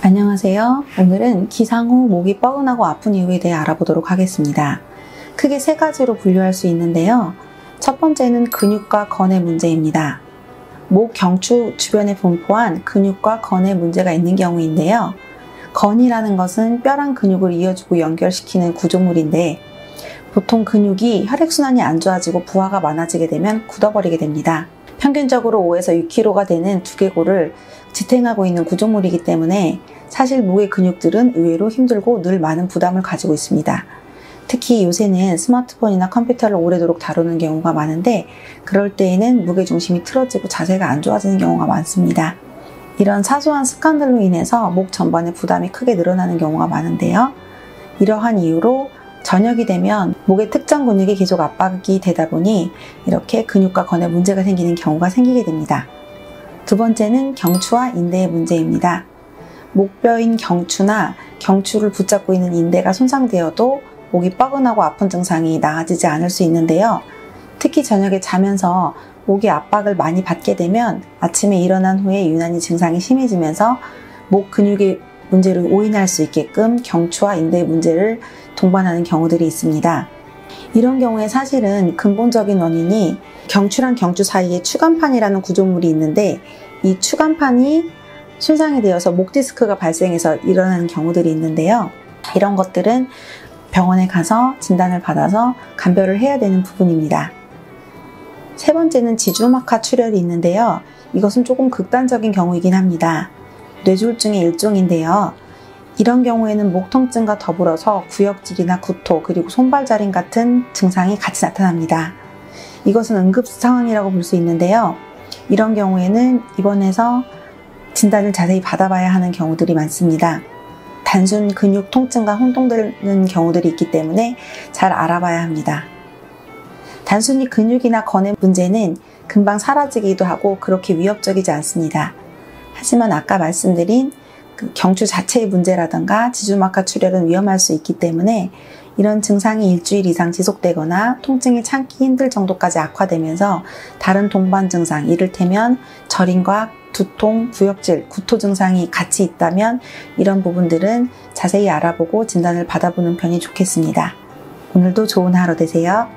안녕하세요. 오늘은 기상 후 목이 뻐근하고 아픈 이유에 대해 알아보도록 하겠습니다. 크게 세 가지로 분류할 수 있는데요. 첫 번째는 근육과 건의 문제입니다. 목 경추 주변에 분포한 근육과 건의 문제가 있는 경우인데요. 건이라는 것은 뼈랑 근육을 이어주고 연결시키는 구조물인데 보통 근육이 혈액순환이 안 좋아지고 부하가 많아지게 되면 굳어버리게 됩니다. 평균적으로 5에서 6kg가 되는 두개골을 지탱하고 있는 구조물이기 때문에 사실 목의 근육들은 의외로 힘들고 늘 많은 부담을 가지고 있습니다. 특히 요새는 스마트폰이나 컴퓨터를 오래도록 다루는 경우가 많은데 그럴 때에는 무게중심이 틀어지고 자세가 안 좋아지는 경우가 많습니다. 이런 사소한 습관들로 인해서 목 전반의 부담이 크게 늘어나는 경우가 많은데요. 이러한 이유로 저녁이 되면 목의 특정 근육이 계속 압박이 되다 보니 이렇게 근육과 건에 문제가 생기는 경우가 생기게 됩니다. 두 번째는 경추와 인대의 문제입니다. 목뼈인 경추나 경추를 붙잡고 있는 인대가 손상되어도 목이 뻐근하고 아픈 증상이 나아지지 않을 수 있는데요. 특히 저녁에 자면서 목의 압박을 많이 받게 되면 아침에 일어난 후에 유난히 증상이 심해지면서 목 근육의 문제를 오인할 수 있게끔 경추와 인대의 문제를 동반하는 경우들이 있습니다. 이런 경우에 사실은 근본적인 원인이 경추랑 경추 사이에 추간판이라는 구조물이 있는데 이 추간판이 손상이 되어서 목 디스크가 발생해서 일어나는 경우들이 있는데요. 이런 것들은 병원에 가서 진단을 받아서 감별을 해야 되는 부분입니다. 세 번째는 지주막하 출혈이 있는데요. 이것은 조금 극단적인 경우이긴 합니다. 뇌졸중의 일종인데요. 이런 경우에는 목 통증과 더불어서 구역질이나 구토 그리고 손발저림 같은 증상이 같이 나타납니다. 이것은 응급 상황이라고 볼 수 있는데요. 이런 경우에는 입원해서 진단을 자세히 받아봐야 하는 경우들이 많습니다. 단순 근육 통증과 혼동되는 경우들이 있기 때문에 잘 알아봐야 합니다. 단순히 근육이나 건의 문제는 금방 사라지기도 하고 그렇게 위협적이지 않습니다. 하지만 아까 말씀드린 경추 자체의 문제라든가 지주막하 출혈은 위험할 수 있기 때문에 이런 증상이 일주일 이상 지속되거나 통증이 참기 힘들 정도까지 악화되면서 다른 동반 증상, 이를테면 저림과 두통, 구역질, 구토 증상이 같이 있다면 이런 부분들은 자세히 알아보고 진단을 받아보는 편이 좋겠습니다. 오늘도 좋은 하루 되세요.